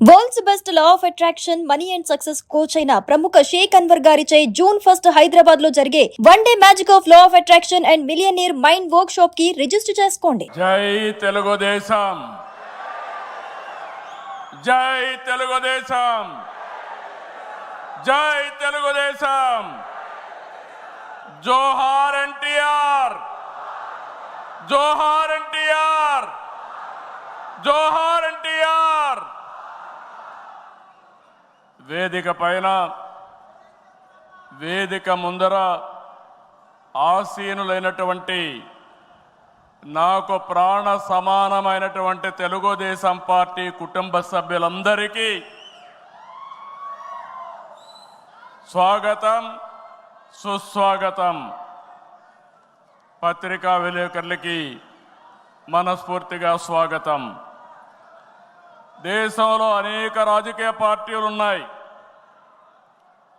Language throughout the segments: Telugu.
World's best law of attraction money and success coach అయిన ప్రముఖ షేక్ అన్వర్ గారిచే జూన్ 1 హైదరాబాద్ లో జరిగే one day magic of law of attraction and millionaire mind work shop కి రిజిస్టర్ చేసుకోండి. జై తెలుగుదేశం, జై తెలుగుదేశం, జై తెలుగుదేశం. జోహార్ ఎన్టీఆర్, జోహార్ ఎన్టీఆర్, జోహార్ ఎన్టీఆర్. వేదిక పైన, వేదిక ముందర ఆసీనులైనటువంటి నాకు ప్రాణ సమానమైనటువంటి తెలుగుదేశం పార్టీ కుటుంబ సభ్యులందరికీ స్వాగతం, సుస్వాగతం. పత్రికా విలేకరులకి మనస్ఫూర్తిగా స్వాగతం. దేశంలో అనేక రాజకీయ పార్టీలు ఉన్నాయి,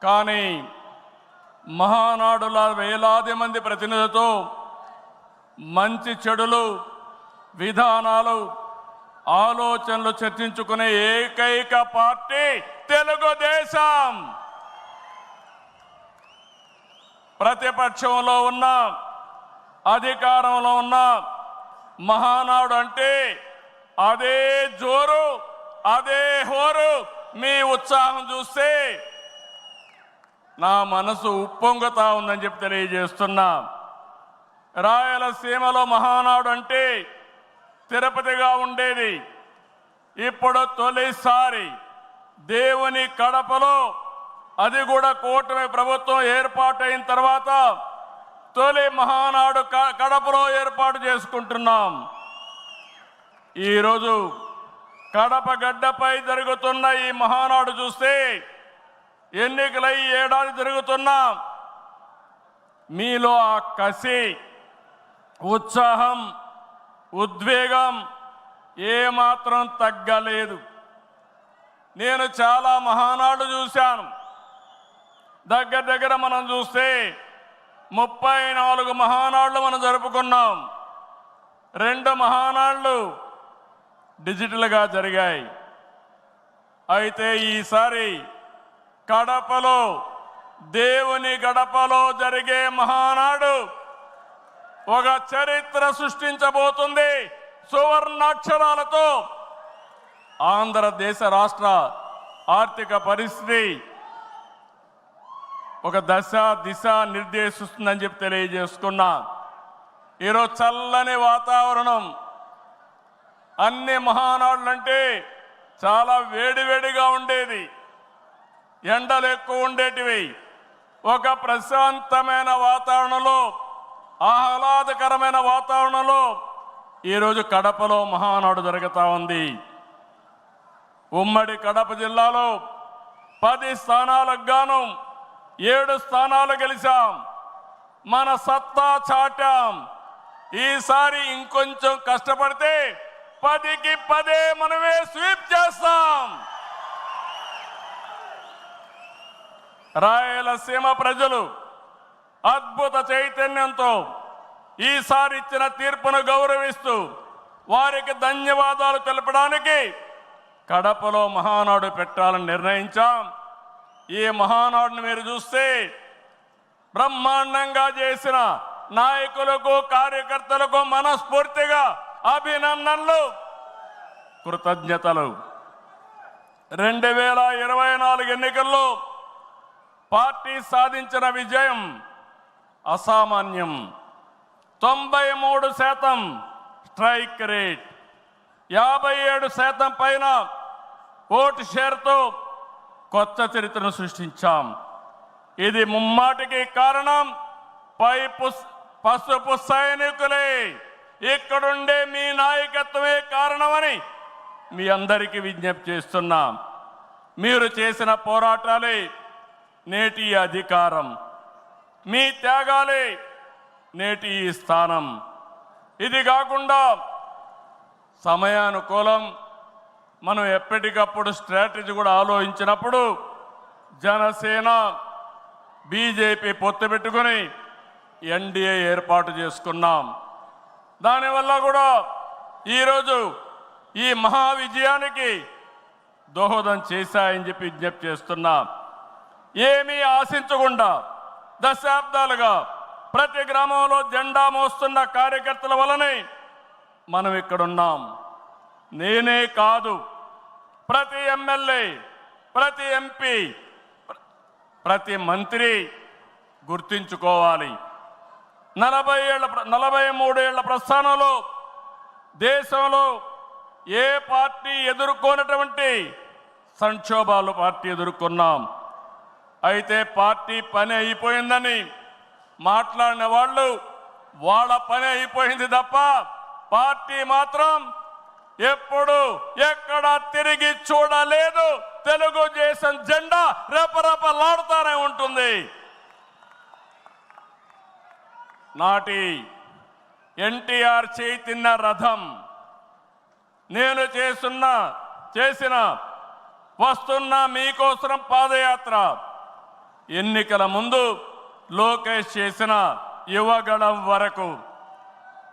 కానీ మహానాడుల వేలాది మంది ప్రతినిధులతో మంచి చెడులు, విధానాలు, ఆలోచనలు చర్చించుకునే ఏకైక పార్టీ తెలుగుదేశం. ప్రతిపక్షంలో ఉన్న, అధికారంలో ఉన్న మహానాడు అంటే అదే జోరు, అదే హోరు. మీ ఉత్సాహం చూస్తే నా మనసు ఉప్పొంగుతా ఉందని చెప్పి తెలియజేస్తున్నా. రాయలసీమలో మహానాడు అంటే తిరుపతిగా ఉండేది. ఇప్పుడు తొలిసారి దేవుని కడపలో, అది కూడా కూటమి ప్రభుత్వం ఏర్పాటైన తర్వాత తొలి మహానాడు కడపలో ఏర్పాటు చేసుకుంటున్నాం. ఈరోజు కడప గడ్డపై జరుగుతున్న ఈ మహానాడు చూస్తే ఎన్నికలై ఏడాది జరుగుతున్నా మీలో ఆ కసి, ఉత్సాహం, ఉద్వేగం ఏమాత్రం తగ్గలేదు. నేను చాలా మహానాడు చూశాను. దగ్గర మనం చూస్తే 34 మహానాడులు మనం జరుపుకున్నాం. 2 మహానాడులు డిజిటల్గా జరిగాయి. అయితే ఈసారి కడపలో, దేవుని గడపలో జరిగే మహానాడు ఒక చరిత్ర సృష్టించబోతుంది. సువర్ణాక్షరాలతో ఆంధ్రదేశ రాష్ట్ర ఆర్థిక పరిస్థితి ఒక దిశ నిర్దేశిస్తుందని చెప్పి తెలియజేసుకున్నా. ఈరోజు చల్లని వాతావరణం. అన్ని మహానాడులంటే చాలా వేడివేడిగా ఉండేది, ఎండలు ఎక్కువ ఉండేటివి. ఒక ప్రశాంతమైన వాతావరణంలో, ఆహ్లాదకరమైన వాతావరణంలో ఈరోజు కడపలో మహానాడు జరుగుతూ ఉంది. ఉమ్మడి కడప జిల్లాలో 10 స్థానాలకు గాను 7 స్థానాలు గెలిచాం. మన సత్తా చాటాం. ఈసారి ఇంకొంచెం కష్టపడితే 10కి 10 మనమే స్వీప్ చేస్తాం. రాయలసీమ ప్రజలు అద్భుత చైతన్యంతో ఈసారి ఇచ్చిన తీర్పును గౌరవిస్తూ వారికి ధన్యవాదాలు తెలపడానికి కడపలో మహానాడు పెట్టాలని నిర్ణయించాం. ఈ మహానాడును మీరు చూస్తే బ్రహ్మాండంగా చేసిన నాయకులకు, కార్యకర్తలకు మనస్ఫూర్తిగా అభినందనలు, కృతజ్ఞతలు. 2024 ఎన్నికల్లో పార్టీ సాధించిన విజయం అసామాన్యం. 93% స్ట్రైక్ రేట్, 57% పైన ఓటు షేర్తో కొత్త చరిత్రను సృష్టించాం. ఇది ముమ్మాటికి కారణం పసుపు సైనికులే. ఇక్కడుండే మీ నాయకత్వమే కారణమని మీ అందరికీ విజ్ఞప్తి చేస్తున్నాం. మీరు చేసిన పోరాటాలే నేటి అధికారం, మీ త్యాగాలే నేటి ఈ స్థానం. ఇది కాకుండా సమయానుకూలం మనం ఎప్పటికప్పుడు స్ట్రాటజీ కూడా ఆలోచించినప్పుడు జనసేన, బీజేపీ పొత్తు పెట్టుకొని ఎన్డీఏ ఏర్పాటు చేసుకున్నాం. దానివల్ల కూడా ఈరోజు ఈ మహా విజయానికి దోహదం చేశాయని చెప్పి విజ్ఞప్తి చేస్తున్నా. ఏమీ ఆశించకుండా దశాబ్దాలుగా ప్రతి గ్రామంలో జెండా మోస్తున్న కార్యకర్తల వలనే మనం ఇక్కడున్నాం. నేనే కాదు, ప్రతి ఎమ్మెల్యే, ప్రతి ఎంపీ, ప్రతి మంత్రి గుర్తించుకోవాలి. 43 ఏళ్ల ప్రస్థానంలో దేశంలో ఏ పార్టీ ఎదుర్కొన్నటువంటి సంక్షోభాలు పార్టీ ఎదుర్కొన్నాం. అయితే పార్టీ పని అయిపోయిందని మాట్లాడిన వాళ్ళు వాళ్ళ పని అయిపోయింది తప్ప పార్టీ మాత్రం ఎప్పుడు ఎక్కడ తిరిగి చూడలేదు. తెలుగుదేశం జెండా రెపరెపలాడుతూనే ఉంటుంది. నాటి ఎన్టీఆర్ చైతన్య రథం నేను చేసిన వస్తున్న మీకోసం పాదయాత్ర, ఎన్నికల ముందు లోకేష్ చేసిన యువగళం వరకు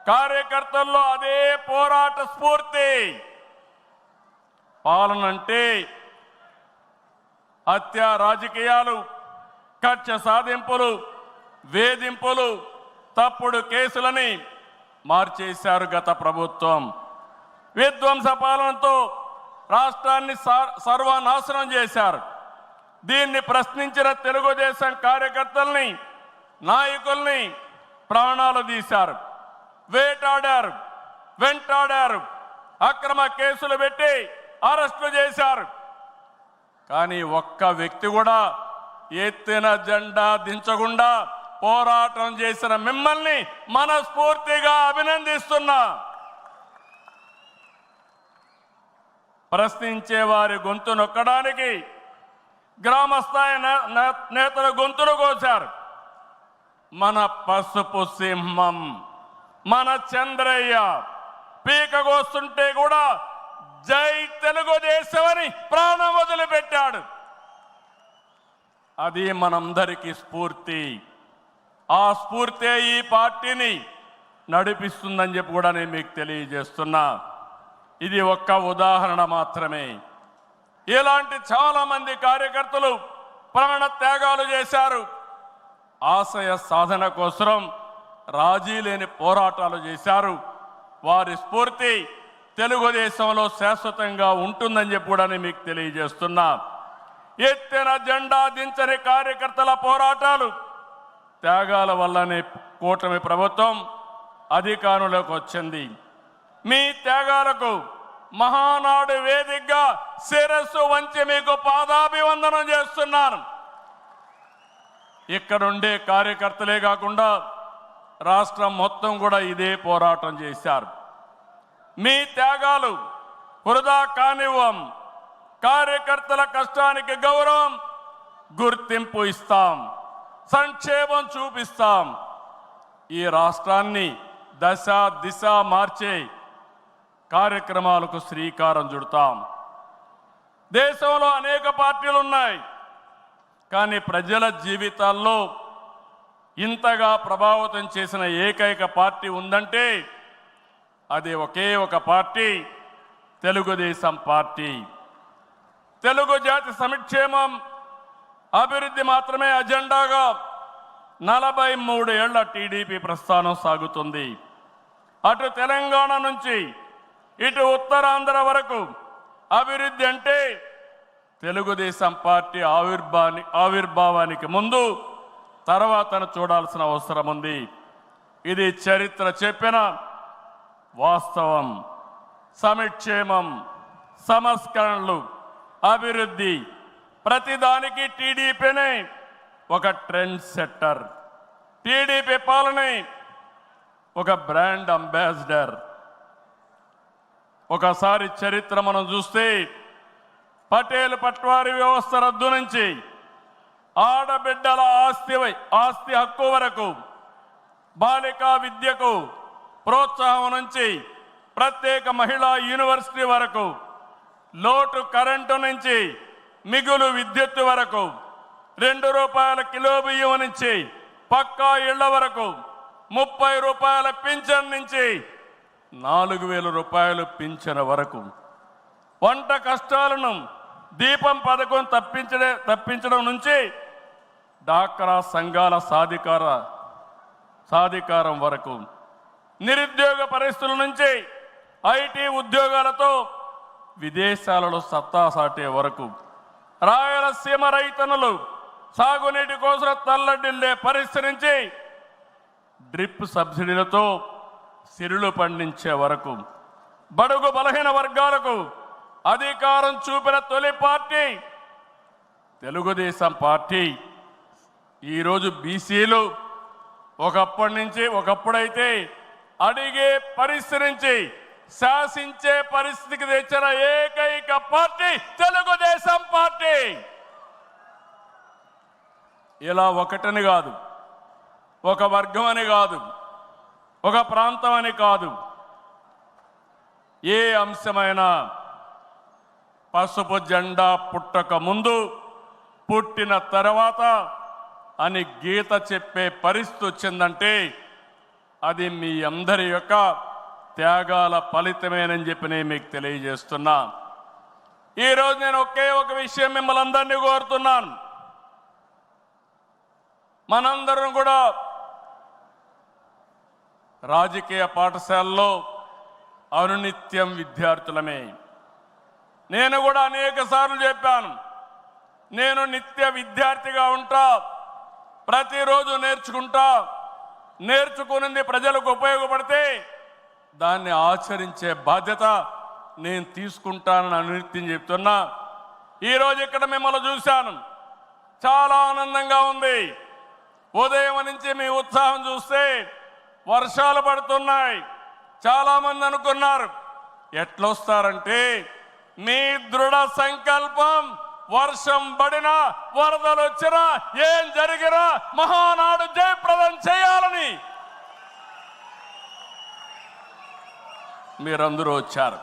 కార్యకర్తల్లో అదే పోరాట స్ఫూర్తి. పాలనంటే హత్య రాజకీయాలు, కక్ష సాధింపులు, వేధింపులు, తప్పుడు కేసులని మార్చేశారు గత ప్రభుత్వం. విధ్వంస పాలనతో రాష్ట్రాన్ని సర్వనాశనం చేశారు. దీన్ని ప్రశ్నించిన తెలుగుదేశం కార్యకర్తల్ని, నాయకుల్ని ప్రాణాలు తీశారు, వేటాడారు, వెంటాడారు, అక్రమ కేసులు పెట్టి అరెస్టులు చేశారు. కానీ ఒక్క వ్యక్తి కూడా ఎత్తిన జెండా దించకుండా పోరాటం చేసిన మిమ్మల్ని మనస్ఫూర్తిగా అభినందిస్తున్నా. ప్రశ్నించే వారి గొంతు నొక్కడానికి గ్రామస్థాయి నేతల గొంతులు కోశారు. మన పసుపు సింహం, మన చంద్రయ్య పీకగోస్తుంటే కూడా జై తెలుగుదేశం అని ప్రాణం వదిలిపెట్టాడు. అది మనందరికీ స్ఫూర్తి. ఆ స్ఫూర్తే ఈ పార్టీని నడిపిస్తుందని చెప్పి కూడా నేను మీకు తెలియజేస్తున్నా. ఇది ఒక్క ఉదాహరణ మాత్రమే. ఇలాంటి చాలా మంది కార్యకర్తలు ప్రాణ త్యాగాలు చేశారు. ఆశయ సాధన కోసం రాజీ లేని పోరాటాలు చేశారు. వారి స్ఫూర్తి తెలుగుదేశంలో శాశ్వతంగా ఉంటుందని చెప్పి కూడా నేను మీకు తెలియజేస్తున్నా. ఎత్తిన జెండా దించని కార్యకర్తల పోరాటాలు, త్యాగాల వల్లనే కూటమి ప్రభుత్వం అధికారంలోకి వచ్చింది. మీ త్యాగాలకు మహానాడు వేదికగా శిరస్సు వంచి మీకు పాదాభివందనం చేస్తున్నాను. ఇక్కడుండే కార్యకర్తలే కాకుండా రాష్ట్రం మొత్తం కూడా ఇదే పోరాటం చేశారు. మీ త్యాగాలు వృధా కానివ్వం. కార్యకర్తల కష్టానికి గౌరవం, గుర్తింపు ఇస్తాం, సంక్షేమం చూపిస్తాం. ఈ రాష్ట్రాన్ని దశ దిశ మార్చే కార్యక్రమాలకు శ్రీకారం చుడతాం. దేశంలో అనేక పార్టీలు ఉన్నాయి, కానీ ప్రజల జీవితాల్లో ఇంతగా ప్రభావితం చేసిన ఏకైక పార్టీ ఉందంటే అది ఒకే ఒక పార్టీ, తెలుగుదేశం పార్టీ. తెలుగు జాతి సంక్షేమం, అభివృద్ధి మాత్రమే అజెండాగా 43 ఏళ్ల టీడీపీ ప్రస్థానం సాగుతుంది. అటు తెలంగాణ నుంచి ఇటు ఉత్తరాంధ్ర వరకు అభివృద్ధి అంటే తెలుగుదేశం పార్టీ ఆవిర్భావానికి ముందు తర్వాతను చూడాల్సిన అవసరం ఉంది. ఇది చరిత్ర చెప్పిన వాస్తవం. సంక్షేమం, సంస్కరణలు, అభివృద్ధి, ప్రతిదానికి టీడీపీనే ఒక ట్రెండ్ సెట్టర్. టీడీపీ పాలనే ఒక బ్రాండ్ అంబాసిడర్. ఒకసారి చరిత్ర మనం చూస్తే పటేల్ పట్వారీ వ్యవస్థ రద్దు నుంచి ఆడబిడ్డల ఆస్తి హక్కు వరకు, బాలికా విద్యకు ప్రోత్సాహం నుంచి ప్రత్యేక మహిళా యూనివర్సిటీ వరకు, లోటు కరెంటు నుంచి మిగులు విద్యుత్తు వరకు, ₹2 కిలో బియ్యం నుంచి పక్కా ఇళ్ల వరకు, ₹30 పింఛన్ నుంచి ₹4,000 పింఛన్ వరకు, వంట కష్టాలను దీపం పథకం తప్పించడం నుంచి డాక్రా సంఘాల సాధికారం వరకు, నిరుద్యోగ పరిస్థితుల నుంచి ఐటీ ఉద్యోగాలతో విదేశాలలో సత్తా సాటే వరకు, రాయలసీమ రైతన్నులు సాగునీటి కోసం తల్లడిల్లే పరిస్థితి నుంచి డ్రిప్ సబ్సిడీలతో సిరులు పండించే వరకు, బడుగు బలహీన వర్గాలకు అధికారం చూపిన తొలి పార్టీ తెలుగుదేశం పార్టీ. ఈరోజు బీసీలు ఒకప్పుడైతే అడిగే పరిస్థితి నుంచి శాసించే పరిస్థితికి తెచ్చిన ఏకైక పార్టీ తెలుగుదేశం పార్టీ. ఇలా ఒకటని కాదు, ఒక వర్గం అని కాదు, ఒక ప్రాంతం అని కాదు, ఏ అంశమైనా పసుపు జెండా పుట్టక ముందు, పుట్టిన తర్వాత అని గీత చెప్పే పరిస్థితి వచ్చిందంటే అది మీ అందరి యొక్క త్యాగాల ఫలితమేనని చెప్పి నేను మీకు తెలియజేస్తున్నా. ఈరోజు నేను ఒకే ఒక విషయం మిమ్మల్ని అందరినీ కోరుతున్నాను. మనందరం కూడా రాజకీయ పాఠశాలలో అనునిత్యం విద్యార్థులమే. నేను కూడా అనేక సార్లు చెప్పాను, నేను నిత్య విద్యార్థిగా ఉంటా, ప్రతిరోజు నేర్చుకుంటా, నేర్చుకున్నది ప్రజలకు ఉపయోగపడితే దాన్ని ఆచరించే బాధ్యత నేను తీసుకుంటానని అనునిత్యం చెప్తున్నా. ఈరోజు ఇక్కడ మిమ్మల్ని చూశాను, చాలా ఆనందంగా ఉంది. ఉదయం నుంచి మీ ఉత్సాహం చూస్తే వర్షాలు పడుతున్నాయి. చాలామంది అనుకున్నారు ఎట్లొస్తారంటే మీ దృఢ సంకల్పం వర్షం పడినా వరదలు వచ్చినా ఏం జరిగినా మహానాడు జయప్రదం చేయాలని మీరందరూ వచ్చారు.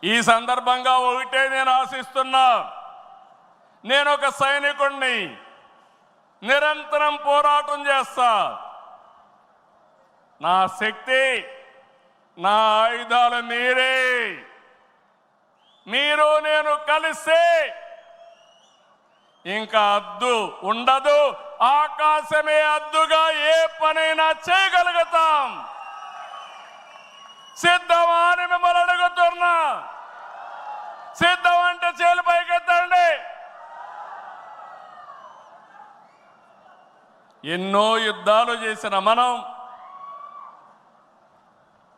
ఈ సందర్భంగా ఒకటే నేను ఆశిస్తున్నా, నేను ఒక సైనికుణ్ణి, నిరంతరం పోరాటం చేస్తా. నా శక్తి, నా ఆయుధాలు మీరే. మీరు నేను కలిస్తే ఇంకా అద్దు ఉండదు, ఆకాశమే అద్దుగా ఏ పనైనా చేయగలుగుతాం. సిద్ధమా అని మిమ్మల్ని అడుగుతున్నా. సిద్ధం అంటే చేలు పైకెత్తండి. ఎన్నో యుద్ధాలు చేసిన మనం,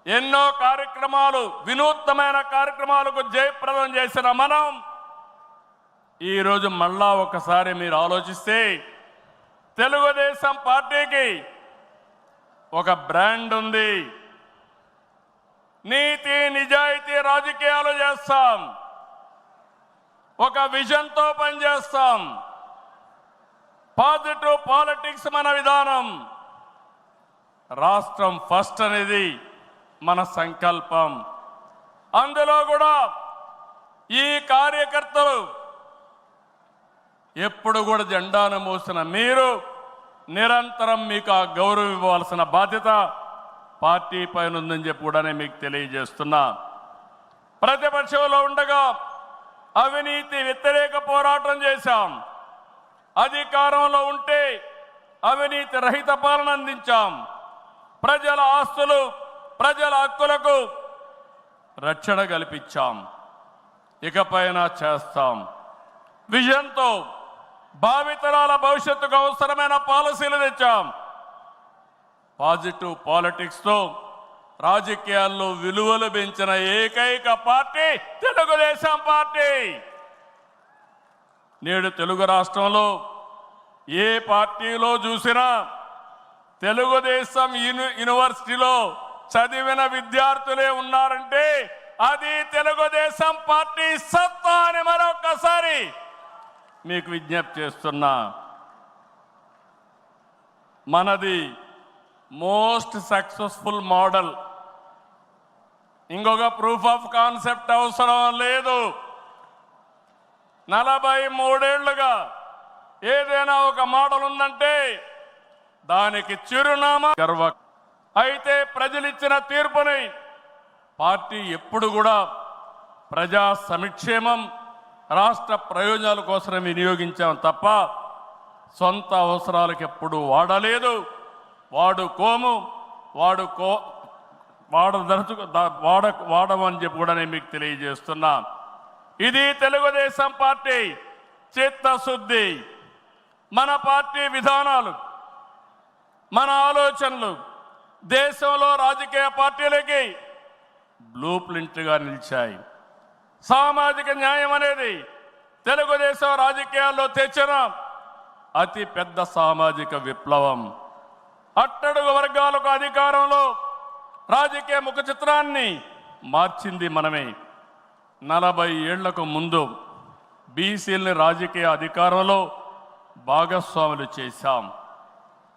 ఎన్నో కార్యక్రమాలు, వినూత్నమైన కార్యక్రమాలకు జయప్రదం చేసిన మనం ఈరోజు మళ్ళా ఒకసారి మీరు ఆలోచిస్తే తెలుగుదేశం పార్టీకి ఒక బ్రాండ్ ఉంది. నీతి నిజాయితీ రాజకీయాలు చేస్తాం, ఒక విజన్తో పనిచేస్తాం. పాజిటివ్ పాలిటిక్స్ మన విధానం. రాష్ట్రం ఫస్ట్ అనేది మన సంకల్పం. అందులో కూడా ఈ కార్యకర్తలు ఎప్పుడు కూడా జెండాను మోసిన మీరు నిరంతరం మీకు ఆ గౌరవం ఇవ్వాల్సిన బాధ్యత పార్టీ పైన ఉందని చెప్పి కూడా నేను మీకు తెలియజేస్తున్నా. ప్రతిపక్షంలో ఉండగా అవినీతి వ్యతిరేక పోరాటం చేశాం. అధికారంలో ఉంటే అవినీతి రహిత పాలన అందించాం. ప్రజల ఆస్తులు, ప్రజల హక్కులకు రక్షణ కల్పించాం. ఇకపైన చేస్తాం. విజన్తో భావితరాల భవిష్యత్తుకు అవసరమైన పాలసీలు తెచ్చాం. పాజిటివ్ పాలిటిక్స్తో రాజకీయాల్లో విలువలు పెంచిన ఏకైక పార్టీ తెలుగుదేశం పార్టీ. నేడు తెలుగు రాష్ట్రంలో ఏ పార్టీలో చూసినా తెలుగుదేశం యూనివర్సిటీలో చదివిన విద్యార్థులే ఉన్నారంటే అది తెలుగుదేశం పార్టీ సత్తా అని మరొకసారి మీకు విజ్ఞప్తి చేస్తున్నా. మనది మోస్ట్ సక్సెస్ఫుల్ మోడల్. ఇంకొక ప్రూఫ్ ఆఫ్ కాన్సెప్ట్ అవసరం లేదు. 43 ఏళ్లుగా ఏదైనా ఒక మోడల్ ఉందంటే దానికి చిరునామా గర్వ. అయితే ప్రజలిచ్చిన తీర్పుని పార్టీ ఎప్పుడు కూడా ప్రజా సంక్షేమం, రాష్ట్ర ప్రయోజనాల కోసం వినియోగించాం తప్ప సొంత అవసరాలకు ఎప్పుడూ వాడలేదు, వాడుకోము, వాడమని చెప్పి కూడా నేను మీకు తెలియజేస్తున్నా. ఇది తెలుగుదేశం పార్టీ చిత్తశుద్ధి. మన పార్టీ విధానాలు, మన ఆలోచనలు దేశంలో రాజకీయ పార్టీలకి బ్లూ ప్రింట్గా నిలిచాయి. సామాజిక న్యాయం అనేది తెలుగుదేశం రాజకీయాల్లో తెచ్చిన అతి పెద్ద సామాజిక విప్లవం. అట్టడుగు వర్గాలకు అధికారంలో రాజకీయ ముఖ చిత్రాన్ని మార్చింది మనమే. 40 ఏళ్లకు ముందు బీసీలని రాజకీయ అధికారంలో భాగస్వాములు చేశాం.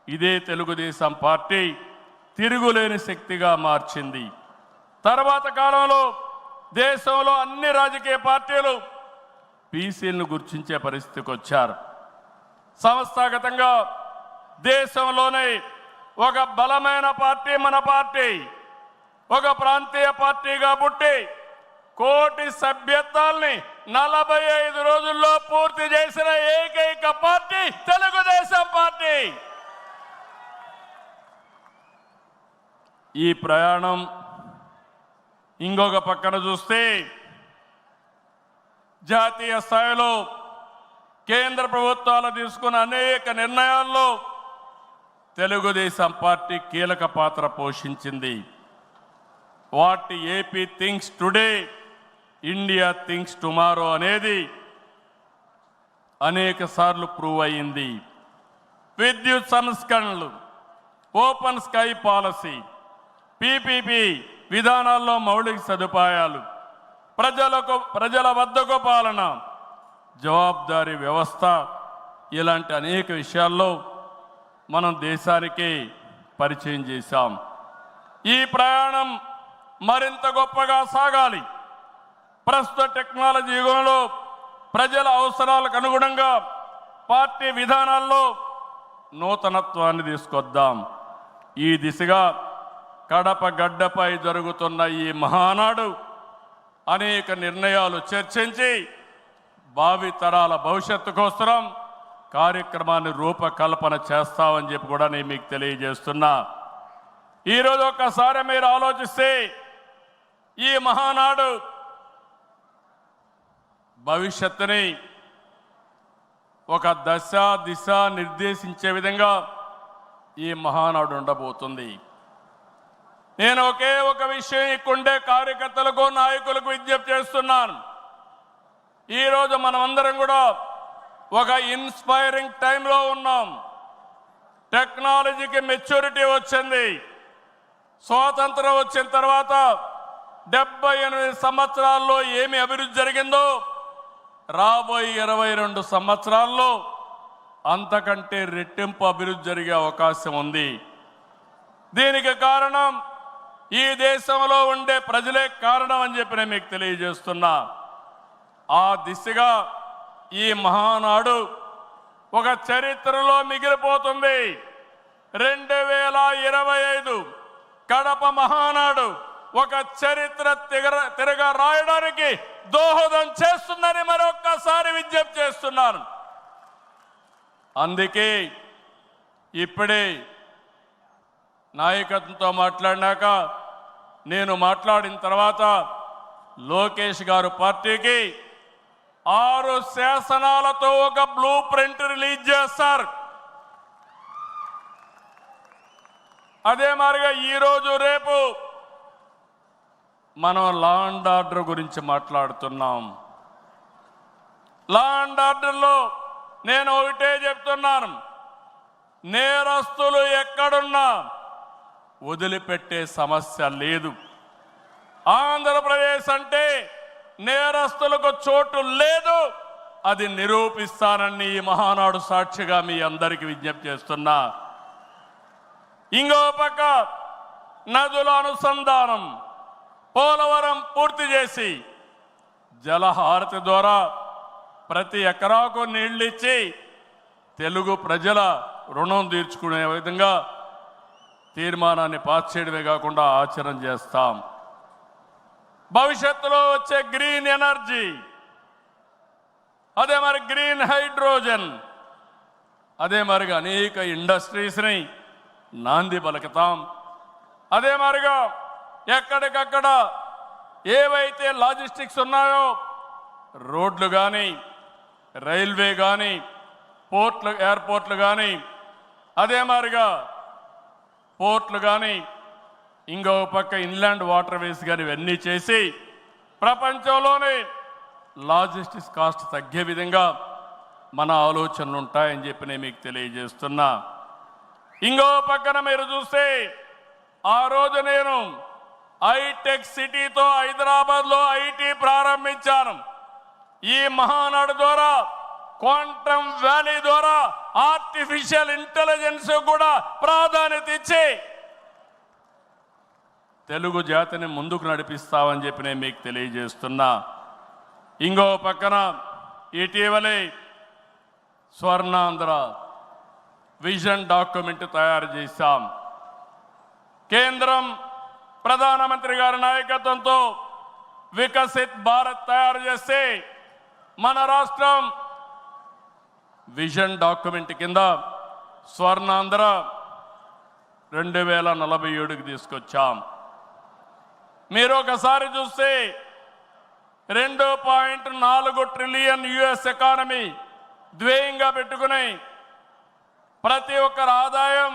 ఇదే తెలుగుదేశం పార్టీ తిరుగులేని శక్తిగా మార్చింది. తర్వాత కాలంలో దేశంలో అన్ని రాజకీయ పార్టీలు బీసీలను గుర్తించే పరిస్థితికి వచ్చారు. సంస్థాగతంగా దేశంలోనే ఒక బలమైన పార్టీ మన పార్టీ, ఒక ప్రాంతీయ పార్టీగా పుట్టి కోటి సభ్యత్వాల్ని 45 రోజుల్లో పూర్తి చేసిన ఏకైక పార్టీ తెలుగుదేశం పార్టీ. ఈ ప్రయాణం ఇంకొక పక్కన చూస్తే జాతీయ స్థాయిలో కేంద్ర ప్రభుత్వాలు తీసుకున్న అనేక నిర్ణయాల్లో తెలుగుదేశం పార్టీ కీలక పాత్ర పోషించింది. What AP thinks today, India thinks tomorrow అనేది అనేక సార్లు ప్రూవ్ అయింది. విద్యుత్ సంస్కరణలు, ఓపెన్ స్కై పాలసీ, పీపీపీ విధానాల్లో మౌలిక సదుపాయాలు, ప్రజల వద్దకు పాలన, జవాబుదారీ వ్యవస్థ, ఇలాంటి అనేక విషయాల్లో మనం దేశానికి పరిచయం చేశాం. ఈ ప్రయాణం మరింత గొప్పగా సాగాలి. ప్రస్తుత టెక్నాలజీ యుగంలో ప్రజల అవసరాలకు అనుగుణంగా పార్టీ విధానాల్లో నూతనత్వాన్ని తీసుకొద్దాం. ఈ దిశగా కడప గడ్డపై జరుగుతున్న ఈ మహానాడు అనేక నిర్ణయాలు చర్చించి భావితరాల భవిష్యత్తు కోసం కార్యక్రమాన్ని రూపకల్పన చేస్తామని చెప్పి కూడా నేను మీకు తెలియజేస్తున్నా. ఈరోజు ఒక్కసారి మీరు ఆలోచిస్తే ఈ మహానాడు భవిష్యత్తుని ఒక దశ దిశ నిర్దేశించే విధంగా ఈ మహానాడు ఉండబోతుంది. నేను ఒకే ఒక విషయం ఇక్కడుండే కార్యకర్తలకు, నాయకులకు విజ్ఞప్తి చేస్తున్నాను. ఈరోజు మనమందరం కూడా ఒక ఇన్స్పైరింగ్ టైంలో ఉన్నాం. టెక్నాలజీకి మెచ్యూరిటీ వచ్చింది. స్వాతంత్రం వచ్చిన తర్వాత 78 సంవత్సరాల్లో ఏమి అభివృద్ధి జరిగిందో రాబోయే 22 సంవత్సరాల్లో అంతకంటే రెట్టింపు అభివృద్ధి జరిగే అవకాశం ఉంది. దీనికి కారణం ఈ దేశంలో ఉండే ప్రజలే కారణం అని చెప్పి నేను మీకు తెలియజేస్తున్నా. ఆ దిశగా ఈ మహానాడు ఒక చరిత్రలో మిగిలిపోతుంది. 2025 కడప మహానాడు ఒక చరిత్ర తిరగ రాయడానికి దోహదం చేస్తుందని మరొక్కసారి విజ్ఞప్తి చేస్తున్నాను. అందుకే ఇప్పుడే నాయకత్వంతో మాట్లాడినాక నేను మాట్లాడిన తర్వాత లోకేష్ గారు పార్టీకి 6 శాసనాలతో ఒక బ్లూ ప్రింట్ రిలీజ్ చేస్తారు. అదే మాదిరిగా ఈరోజు రేపు మనం లా అండ్ ఆర్డర్ గురించి మాట్లాడుతున్నాం. లా అండ్ ఆర్డర్లో నేను ఒకటే చెప్తున్నాను, నేరస్తులు ఎక్కడున్నా వదిలిపెట్టే సమస్య లేదు. ఆంధ్రప్రదేశ్ అంటే నేరస్తులకు చోటు లేదు. అది నిరూపిస్తానని ఈ మహానాడు సాక్షిగా మీ అందరికీ విజ్ఞప్తి చేస్తున్నా. ఇంకో పక్క నదుల అనుసంధానం, పోలవరం పూర్తి చేసి జలహారతి ద్వారా ప్రతి ఎకరాకు నీళ్లు ఇచ్చి తెలుగు ప్రజల రుణం తీర్చుకునే విధంగా తీర్మానాన్ని పాస్ చేయడమే కాకుండా ఆచరణ చేస్తాం. భవిష్యత్తులో వచ్చే గ్రీన్ ఎనర్జీ, అదే మరి గ్రీన్ హైడ్రోజన్, అదే మరిగా అనేక ఇండస్ట్రీస్ని నాంది పలుకుతాం. అదే మరిగా ఎక్కడికక్కడ ఏవైతే లాజిస్టిక్స్ ఉన్నాయో రోడ్లు కానీ, రైల్వే కానీ, పోర్ట్లు, ఎయిర్పోర్ట్లు కానీ, అదే మాదిరిగా పోర్ట్లు కానీ, ఇంకో పక్క ఇన్లాండ్ వాటర్ వేస్ కానీ ఇవన్నీ చేసి ప్రపంచంలోనే లాజిస్టిక్స్ కాస్ట్ తగ్గే విధంగా మన ఆలోచనలు ఉంటాయని చెప్పి నేను మీకు తెలియజేస్తున్నా. ఇంకో పక్కన మీరు చూస్తే ఆ రోజు నేను హైటెక్ సిటీతో హైదరాబాద్లో ఐటీ ప్రారంభించాను. ఈ మహానాడు ద్వారా, క్వాంటమ్ వ్యాలీ ద్వారా ఆర్టిఫిషియల్ ఇంటెలిజెన్స్ కూడా ప్రాధాన్యత ఇచ్చి తెలుగు జాతిని ముందుకు నడిపిస్తామని చెప్పి నేను మీకు తెలియజేస్తున్నా. ఇంకో పక్కన ఇటీవలే స్వర్ణాంధ్ర విజన్ డాక్యుమెంట్ తయారు చేశాం. కేంద్రం ప్రధానమంత్రి గారి నాయకత్వంతో వికసిత్ భారత్ తయారు చేస్తే మన రాష్ట్రం విజన్ డాక్యుమెంట్ కింద స్వర్ణాంధ్ర 2047కి తీసుకొచ్చాం. మీరు ఒకసారి చూస్తే 2.4 ట్రిలియన్ యుఎస్ ఎకానమీ ధ్యేయంగా పెట్టుకుని ప్రతి ఒక్కరి ఆదాయం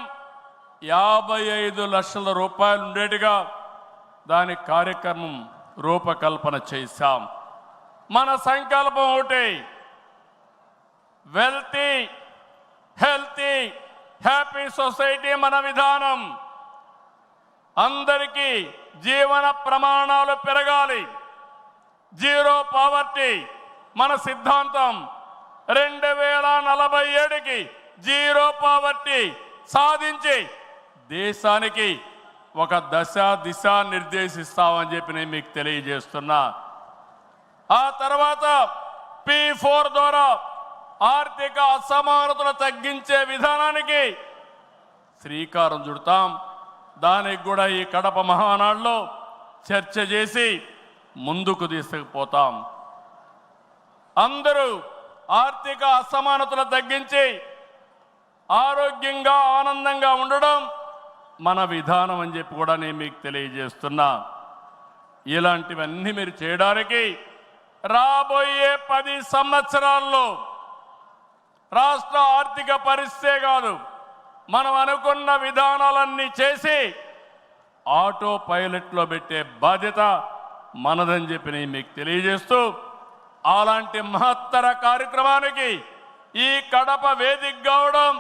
55 లక్షల రూపాయలు ఉండేట్టుగా దాని కార్యక్రమం రూపకల్పన చేశాం. మన సంకల్పం ఒకటి, వెల్తీ, హెల్తీ, హ్యాపీ సొసైటీ మన విధానం. అందరికీ జీవన ప్రమాణాలు పెరగాలి, జీరో పావర్టీ మన సిద్ధాంతం. 2047కి జీరో పావర్టీ సాధించి దేశానికి ఒక దిశ నిర్దేశిస్తామని చెప్పి నేను మీకు తెలియజేస్తున్నా. ఆ తర్వాత P4 ద్వారా ఆర్థిక అసమానతలు తగ్గించే విధానానికి శ్రీకారం చుడతాం. దానికి కూడా ఈ కడప మహానాడులో చర్చ చేసి ముందుకు తీసుకుపోతాం. అందరూ ఆర్థిక అసమానతలు తగ్గించి ఆరోగ్యంగా, ఆనందంగా ఉండడం మన విధానం అని చెప్పి కూడా నేను మీకు తెలియజేస్తున్నా. ఇలాంటివన్నీ మీరు చేయడానికి రాబోయే 10 సంవత్సరాల్లో రాష్ట్ర ఆర్థిక పరిస్థితే కాదు, మనం అనుకున్న విధానాలన్నీ చేసి ఆటో పైలట్లో పెట్టే బాధ్యత మనదని చెప్పి నేను మీకు తెలియజేస్తూ, అలాంటి మహత్తర కార్యక్రమానికి ఈ కడప వేదిక కావడం,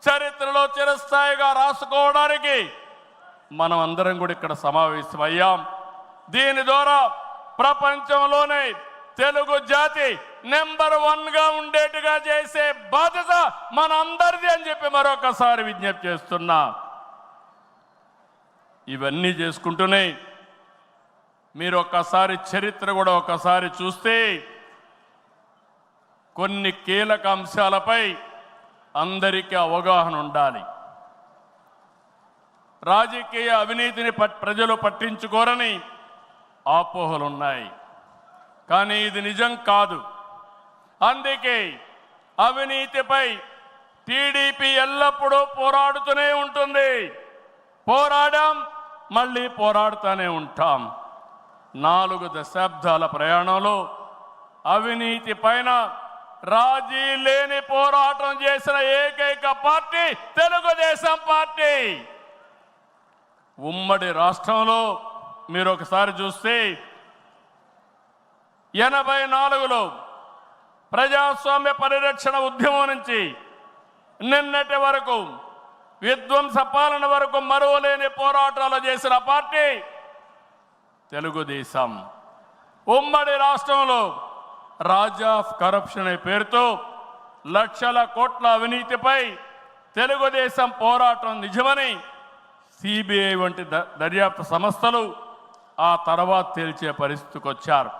చరిత్రలో చిరస్థాయిగా రాసుకోవడానికి మనం అందరం కూడా ఇక్కడ సమావేశమయ్యాం. దీని ద్వారా ప్రపంచంలోనే తెలుగు జాతి నెంబర్ 1గా ఉండేట్టుగా చేసే బాధ్యత మన అందరిది అని చెప్పి మరొకసారి విజ్ఞప్తి చేస్తున్నా. ఇవన్నీ చేసుకుంటూనే మీరు ఒక్కసారి చరిత్ర కూడా ఒకసారి చూస్తే కొన్ని కీలక అంశాలపై అందరికీ అవగాహన ఉండాలి. రాజకీయ అవినీతిని ప్రజలు పట్టించుకోరని అపోహలున్నాయి, కానీ ఇది నిజం కాదు. అందుకే అవినీతిపై టీడీపీ ఎల్లప్పుడూ పోరాడుతూనే ఉంటుంది. పోరాడాం, మళ్ళీ పోరాడుతూనే ఉంటాం. 4 దశాబ్దాల ప్రయాణంలో అవినీతి పైన రాజీ లేని పోరాటం చేసిన ఏకైక పార్టీ తెలుగుదేశం పార్టీ. ఉమ్మడి రాష్ట్రంలో మీరు ఒకసారి చూస్తే 84లో ప్రజాస్వామ్య పరిరక్షణ ఉద్యమం నుంచి నిన్నటి వరకు విధ్వంస పాలన వరకు మరువలేని పోరాటాలు చేసిన పార్టీ తెలుగుదేశం. ఉమ్మడి రాష్ట్రంలో రాజా ఆఫ్ కరప్షన్ అనే పేరుతో లక్షల కోట్ల అవినీతిపై తెలుగుదేశం పోరాటం నిజమని సిబిఐ వంటి దర్యాప్తు సంస్థలు ఆ తర్వాత తేల్చే పరిస్థితికి వచ్చారు.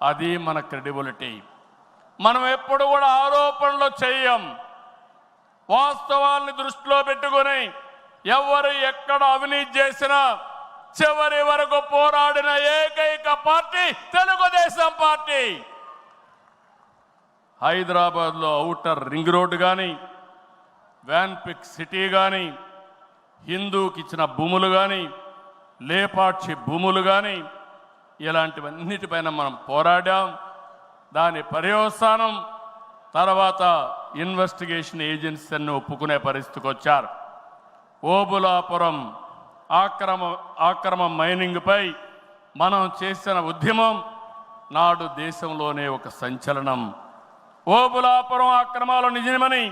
అది మన క్రెడిబిలిటీ. మనం ఎప్పుడు కూడా ఆరోపణలు చేయం, వాస్తవాల్ని దృష్టిలో పెట్టుకొని ఎవరు ఎక్కడ అవినీతి చేసినా చివరి వరకు పోరాడిన ఏకైక పార్టీ తెలుగుదేశం పార్టీ. హైదరాబాద్లో ఔటర్ రింగ్ రోడ్డు కానీ, వ్యాన్పిక్ సిటీ కానీ, హిందూకి ఇచ్చిన భూములు కానీ, లేపాక్షి భూములు కానీ, ఇలాంటివన్నిటిపైన మనం పోరాడాం. దాని పర్యవసానం తర్వాత ఇన్వెస్టిగేషన్ ఏజెన్సీని ఒప్పుకునే పరిస్థితికి వచ్చారు. ఓబులాపురం ఆక్రమ మైనింగ్పై మనం చేసిన ఉద్యమం నాడు దేశంలోనే ఒక సంచలనం. ఓబులాపురం అక్రమాలు నిజమని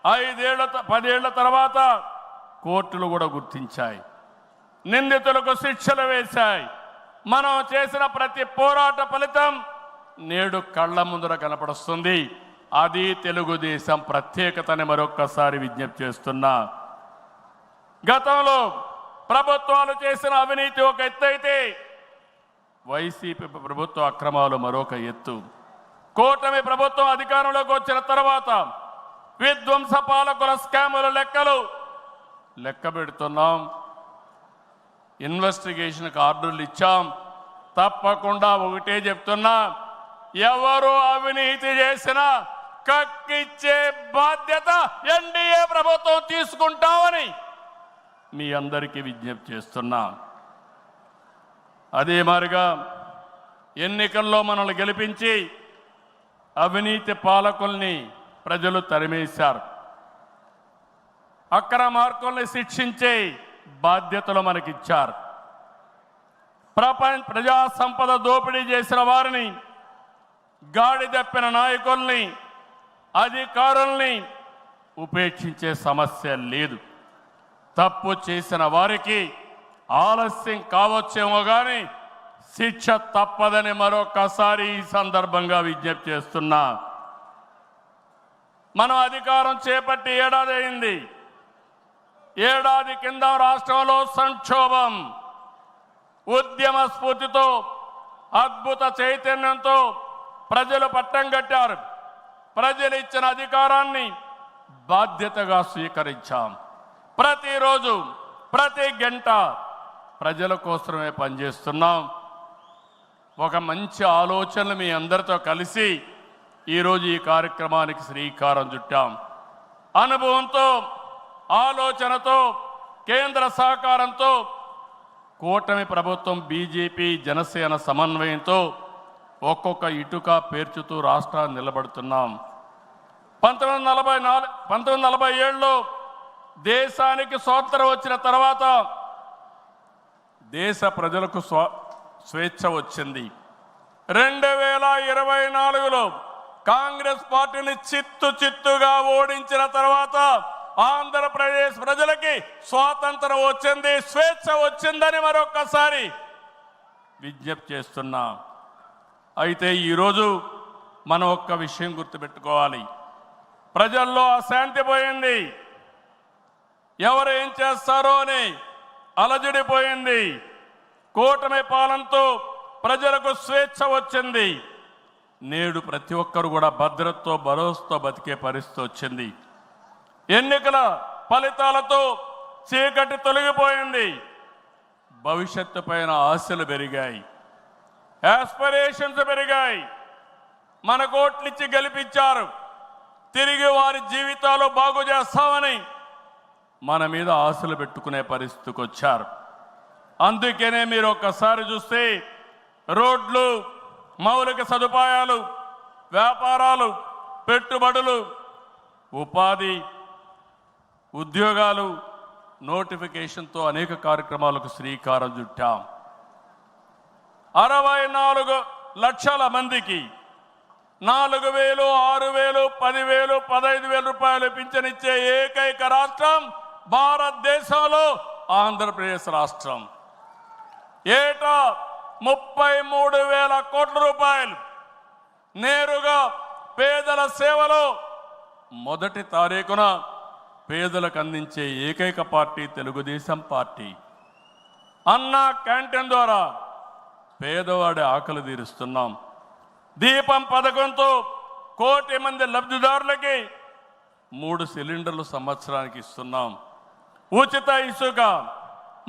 10 ఏళ్ల తర్వాత కోర్టులు కూడా గుర్తించాయి, నిందితులకు శిక్షలు వేశాయి. మనం చేసిన ప్రతి పోరాట ఫలితం నేడు కళ్ళ ముందర కనపడుస్తుంది. అది తెలుగుదేశం ప్రత్యేకతని మరొక్కసారి విజ్ఞప్తి చేస్తున్నా. గతంలో ప్రభుత్వాలు చేసిన అవినీతి ఒక ఎత్తు అయితే, వైసీపీ ప్రభుత్వ అక్రమాలు మరొక ఎత్తు. కూటమి ప్రభుత్వం అధికారంలోకి వచ్చిన తర్వాత విధ్వంస పాలకుల స్కాముల లెక్క పెడుతున్నాం. ఇన్వెస్టిగేషన్కి ఆర్డర్లు ఇచ్చాం. తప్పకుండా ఒకటే చెప్తున్నా, ఎవరు అవినీతి చేసినా కక్కిచ్చే బాధ్యత ఎన్డీఏ ప్రభుత్వం తీసుకుంటామని మీ అందరికీ విజ్ఞప్తి చేస్తున్నా. అదే మాదిరిగా ఎన్నికల్లో మనల్ని గెలిపించి అవినీతి పాలకుల్ని ప్రజలు తరిమేశారు. అక్రమార్కుల్ని శిక్షించే బాధ్యతలు మనకిచ్చారు. ప్రజా సంపద దోపిడీ చేసిన వారిని, గాడి తప్పిన నాయకుల్ని, అధికారుల్ని ఉపేక్షించే సమస్య లేదు. తప్పు చేసిన వారికి ఆలస్యం కావచ్చేమో కానీ శిక్ష తప్పదని మరొకసారి ఈ సందర్భంగా విజ్ఞప్తి చేస్తున్నా. మనం అధికారం చేపట్టి ఏడాది అయింది. ఏడాది కింద రాష్ట్రంలో సంక్షోభం, ఉద్యమ స్ఫూర్తితో, అద్భుత చైతన్యంతో ప్రజలు పట్టం కట్టారు. ప్రజలు ఇచ్చిన అధికారాన్ని బాధ్యతగా స్వీకరించాం. ప్రతిరోజు ప్రతి గంట ప్రజల కోసమే పనిచేస్తున్నాం. ఒక మంచి ఆలోచనలు మీ అందరితో కలిసి ఈరోజు ఈ కార్యక్రమానికి శ్రీకారం చుట్టాం. అనుభవంతో, ఆలోచనతో, కేంద్ర సహకారంతో కూటమి ప్రభుత్వం బీజేపీ జనసేన సమన్వయంతో ఒక్కొక్క ఇటుక పేర్చుతూ రాష్ట్రాన్ని నిలబడుతున్నాం. 1947లో దేశానికి స్వాతంత్రం వచ్చిన తర్వాత దేశ ప్రజలకు స్వేచ్ఛ వచ్చింది. 2024లో కాంగ్రెస్ పార్టీని చిత్తుగా ఓడించిన తర్వాత ఆంధ్రప్రదేశ్ ప్రజలకి స్వాతంత్రం వచ్చింది, స్వేచ్ఛ వచ్చిందని మరొక్కసారి విజ్ఞప్తి చేస్తున్నా. అయితే ఈరోజు మనం ఒక్క విషయం గుర్తుపెట్టుకోవాలి. ప్రజల్లో అశాంతి పోయింది, ఎవరు ఏం చేస్తారో అని అలజడిపోయింది. కూటమి పాలనతో ప్రజలకు స్వేచ్ఛ వచ్చింది. నేడు ప్రతి ఒక్కరు కూడా భద్రతతో, భరోసాతో బతికే పరిస్థితి వచ్చింది. ఎన్నికల ఫలితాలతో చీకటి తొలగిపోయింది. భవిష్యత్తు పైన ఆశలు పెరిగాయి, యాస్పిరేషన్స్ పెరిగాయి. మన కోట్లిచ్చి గెలిపించారు, తిరిగి వారి జీవితాలు బాగు చేస్తామని మన మీద ఆశలు పెట్టుకునే పరిస్థితికి వచ్చారు. అందుకనే మీరు ఒక్కసారి చూస్తే రోడ్లు, మౌలిక సదుపాయాలు, వ్యాపారాలు, పెట్టుబడులు, ఉపాధి, ఉద్యోగాలు, నోటిఫికేషన్తో అనేక కార్యక్రమాలకు శ్రీకారం చుట్టాం. 64 లక్షల మందికి 4,000, 6,000, 10,000, 15,000 రూపాయలు పింఛనిచ్చే ఏకైక రాష్ట్రం భారతదేశంలో ఆంధ్రప్రదేశ్ రాష్ట్రం. ఏటా 33,000 కోట్ల రూపాయలు నేరుగా పేదల సేవలో మొదటి తారీఖున పేదలకు అందించే ఏకైక పార్టీ తెలుగుదేశం పార్టీ. అన్నా క్యాంటీన్ ద్వారా పేదవాడి ఆకలి తీరుస్తున్నాం. దీపం పథకంతో 1 కోటి మంది లబ్ధిదారులకి 3 సిలిండర్లు సంవత్సరానికి ఇస్తున్నాం. ఉచిత ఇసుక,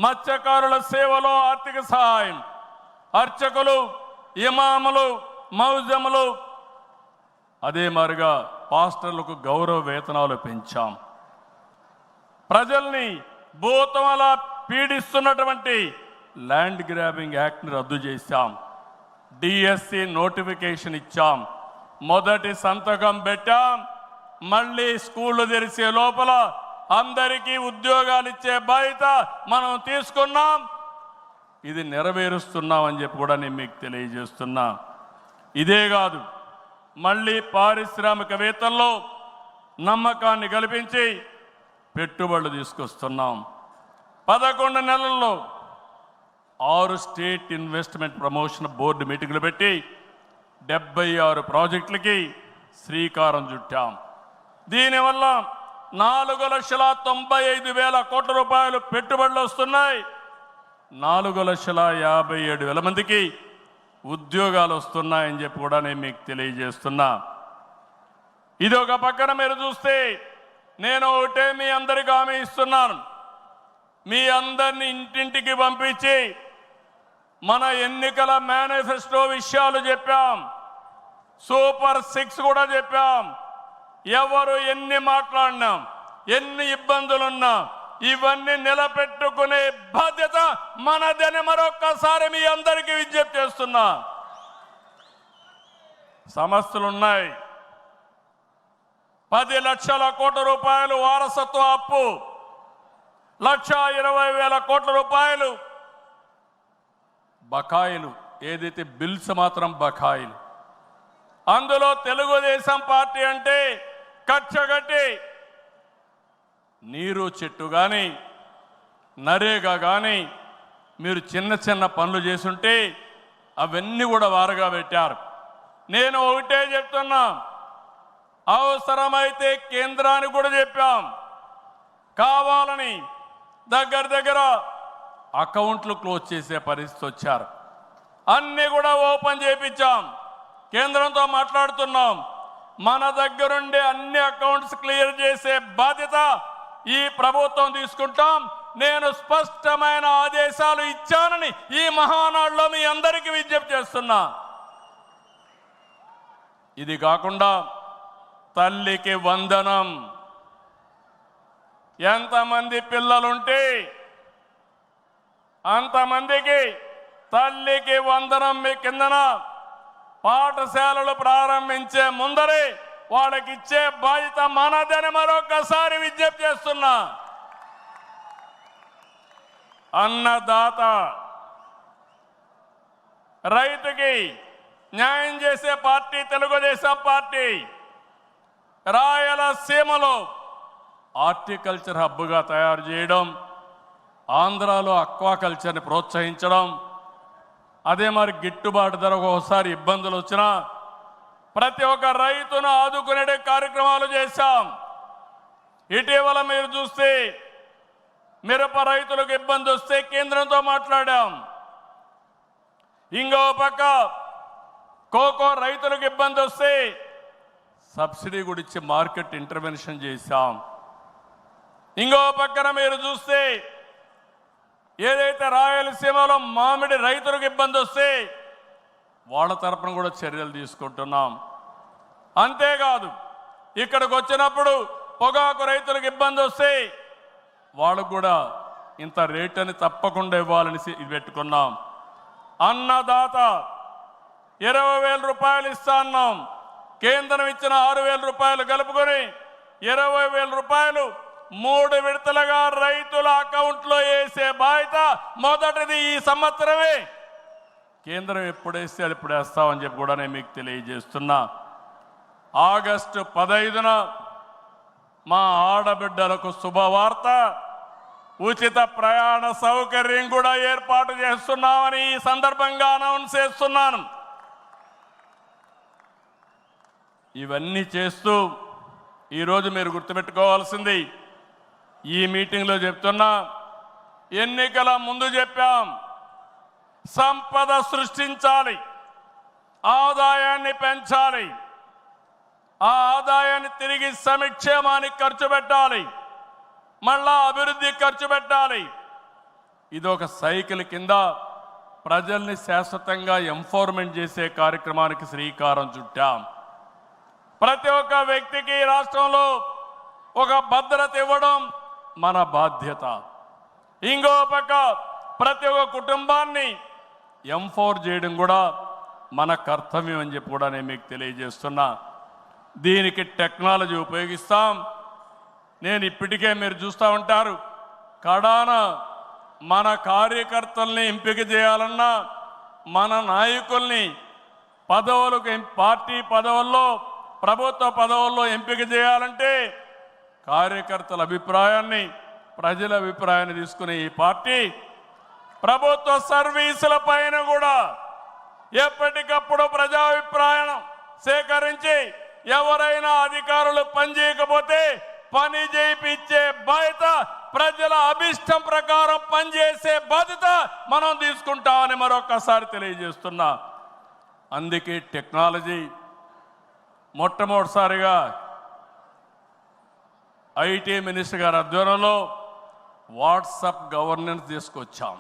మత్స్యకారుల సేవలో ఆర్థిక సహాయం, అర్చకులు, ఇమాములు, మౌజములు, అదే మాదిరిగా పాస్టర్లకు గౌరవ వేతనాలు పెంచాం. ప్రజల్ని భూతమలా పీడిస్తున్నటువంటి ల్యాండ్ గ్రాబింగ్ యాక్ట్ని రద్దు చేశాం. డిఎస్సి నోటిఫికేషన్ ఇచ్చాం. మొదటి సంతకం పెట్టాం. మళ్ళీ స్కూళ్ళు తెరిచే లోపల అందరికీ ఉద్యోగాలు ఇచ్చే బాధ్యత మనం తీసుకున్నాం. ఇది నెరవేరుస్తున్నామని చెప్పి కూడా నేను మీకు తెలియజేస్తున్నా. ఇదే కాదు, మళ్ళీ పారిశ్రామికవేత్తల్లో నమ్మకాన్ని కల్పించి పెట్టుబడులు తీసుకొస్తున్నాం. 11 నెలల్లో 6 స్టేట్ ఇన్వెస్ట్మెంట్ ప్రమోషన్ బోర్డు మీటింగులు పెట్టి 76 ప్రాజెక్టులకి శ్రీకారం చుట్టాం. దీనివల్ల 4,95,000 కోట్ల రూపాయలు పెట్టుబడులు వస్తున్నాయి. 4,57,000 మందికి ఉద్యోగాలు వస్తున్నాయని చెప్పి కూడా నేను మీకు తెలియజేస్తున్నా. ఇది ఒక పక్కన మీరు చూస్తే నేను ఒకటే మీ అందరికీ హామీ ఇస్తున్నాను. మీ అందరిని ఇంటింటికి పంపించి మన ఎన్నికల మేనిఫెస్టో విషయాలు చెప్పాం. సూపర్ 6 కూడా చెప్పాం. ఎవరు ఎన్ని మాట్లాడినా, ఎన్ని ఇబ్బందులున్నా ఇవన్నీ నిలబెట్టుకునే బాధ్యత మనదని మరొక్కసారి మీ అందరికీ విజ్ఞప్తి చేస్తున్నా. సమస్యలున్నాయి. 10 లక్షల కోట్ల రూపాయలు వారసత్వ అప్పు, 1,20,000 కోట్ల రూపాయలు బకాయిలు, ఏదైతే బిల్స్ మాత్రం బకాయిలు. అందులో తెలుగుదేశం పార్టీ అంటే కచ్చగట్టి నీరు చెట్టు కానీ నరేగా కానీ మీరు చిన్న చిన్న పనులు చేసుంటే అవన్నీ కూడా వారగా పెట్టారు. నేను ఒకటే చెప్తున్నా, అవసరమైతే కేంద్రానికి కూడా చెప్పాం. కావాలని దగ్గర అకౌంట్లు క్లోజ్ చేసే పరిస్థితి వచ్చారు. అన్నీ కూడా ఓపెన్ చేయించాం. కేంద్రంతో మాట్లాడుతున్నాం. మన దగ్గరుండే అన్ని అకౌంట్స్ క్లియర్ చేసే బాధ్యత ఈ ప్రభుత్వం తీసుకుంటాం. నేను స్పష్టమైన ఆదేశాలు ఇచ్చానని ఈ మహానాడులో మీ అందరికీ విజ్ఞప్తి చేస్తున్నా. ఇది కాకుండా తల్లికి వందనం. ఎంతమంది పిల్లలుంటే అంతమందికి తల్లికి వందనం మీ కిందన పాఠశాలలు ప్రారంభించే ముందరే వాళ్ళకి ఇచ్చే బాధ్యత మనదని మరొకసారి విజ్ఞప్తి చేస్తున్నా. అన్నదాత, రైతుకి న్యాయం చేసే పార్టీ తెలుగుదేశం పార్టీ. రాయలసీమలో హార్టికల్చర్ హబ్గా తయారు చేయడం, ఆంధ్రాలో అక్వాకల్చర్ని ప్రోత్సహించడం, అదే మరి గిట్టుబాటు ధర ఒకసారి ఇబ్బందులు వచ్చినా ప్రతి ఒక్క రైతును ఆదుకునే కార్యక్రమాలు చేశాం. ఇటీవల మీరు చూస్తే మిరప రైతులకు ఇబ్బంది వస్తే కేంద్రంతో మాట్లాడాం. ఇంకో పక్క కోకో రైతులకు ఇబ్బంది వస్తే సబ్సిడీ కూడా ఇచ్చి మార్కెట్ ఇంటర్వెన్షన్ చేశాం. ఇంకో పక్కన మీరు చూస్తే ఏదైతే రాయలసీమలో మామిడి రైతులకు ఇబ్బంది వస్తే వాళ్ళ తరపున కూడా చర్యలు తీసుకుంటున్నాం. అంతేకాదు ఇక్కడికి వచ్చినప్పుడు పొగాకు రైతులకు ఇబ్బంది వస్తే వాళ్ళకు కూడా ఇంత రేట్ అని తప్పకుండా ఇవ్వాలని పెట్టుకున్నాం. అన్నదాత 20,000 రూపాయలు ఇస్తా అన్నాం. కేంద్రం ఇచ్చిన 6,000 రూపాయలు కలుపుకొని 20,000 రూపాయలు 3 విడతలుగా రైతుల అకౌంట్లో వేసే బాధ్యత మొదటిది ఈ సంవత్సరమే. కేంద్రం ఎప్పుడు వేస్తే అది ఇప్పుడు వేస్తామని చెప్పి కూడా నేను మీకు తెలియజేస్తున్నా. ఆగస్టు 15న మా ఆడబిడ్డలకు శుభవార్త, ఉచిత ప్రయాణ సౌకర్యం కూడా ఏర్పాటు చేస్తున్నామని ఈ సందర్భంగా అనౌన్స్ చేస్తున్నాను. ఇవన్నీ చేస్తూ ఈరోజు మీరు గుర్తుపెట్టుకోవాల్సింది, ఈ మీటింగ్లో చెప్తున్నా, ఎన్నికల ముందు చెప్పాం, సంపద సృష్టించాలి, ఆదాయాన్ని పెంచాలి, ఆ ఆదాయాన్ని తిరిగి సంక్షేమానికి ఖర్చు పెట్టాలి, మళ్ళా అభివృద్ధి ఖర్చు పెట్టాలి. ఇది ఒక సైకిల్ కింద ప్రజల్ని శాశ్వతంగా ఎంపవర్మెంట్ చేసే కార్యక్రమానికి శ్రీకారం చుట్టాం. ప్రతి ఒక్క వ్యక్తికి రాష్ట్రంలో ఒక భద్రత ఇవ్వడం మన బాధ్యత. ఇంకో పక్క ప్రతి ఒక్క కుటుంబాన్ని ఎంపవర్ చేయడం కూడా మన కర్తవ్యం అని చెప్పి కూడా నేను మీకు తెలియజేస్తున్నా. దీనికి టెక్నాలజీ ఉపయోగిస్తాం. నేను ఇప్పటికే మీరు చూస్తూ ఉంటారు, కడాన మన కార్యకర్తల్ని ఎంపిక చేయాలన్నా, మన నాయకుల్ని పదవులకు పార్టీ పదవుల్లో ప్రభుత్వ పదవుల్లో ఎంపిక చేయాలంటే కార్యకర్తల అభిప్రాయాన్ని, ప్రజల అభిప్రాయాన్ని తీసుకునే ఈ పార్టీ ప్రభుత్వ సర్వీసుల పైన కూడా ఎప్పటికప్పుడు ప్రజాభిప్రాయం సేకరించి ఎవరైనా అధికారులు పనిచేయకపోతే పని చేయించే బాధ్యత, ప్రజల అభిష్టం ప్రకారం పనిచేసే బాధ్యత మనం తీసుకుంటామని మరొకసారి తెలియజేస్తున్నా. అందుకే టెక్నాలజీ మొట్టమొదటిసారిగా ఐటీ మినిస్టర్ గారి ఆధ్వర్యంలో వాట్సాప్ గవర్నెన్స్ తీసుకొచ్చాం.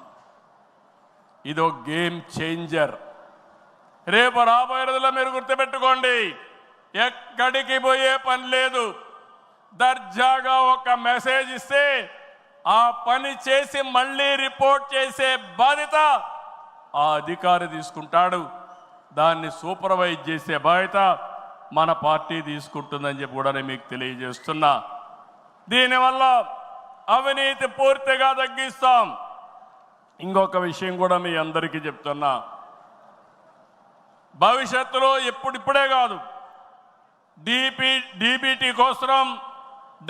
ఇదో గేమ్ చేంజర్. రేపు రాబోయే రోజుల్లో మీరు గుర్తుపెట్టుకోండి, ఎక్కడికి పోయే పని లేదు. దర్జాగా ఒక మెసేజ్ ఇస్తే ఆ పని చేసి మళ్ళీ రిపోర్ట్ చేసే బాధ్యత ఆ అధికారి తీసుకుంటాడు. దాన్ని సూపర్వైజ్ చేసే బాధ్యత మన పార్టీ తీసుకుంటుందని చెప్పి కూడా నేను మీకు తెలియజేస్తున్నా. దీనివల్ల అవినీతి పూర్తిగా తగ్గిస్తాం. ఇంకొక విషయం కూడా మీ అందరికీ చెప్తున్నా, భవిష్యత్తులో ఇప్పుడే కాదు, డీబీటీ కోసం,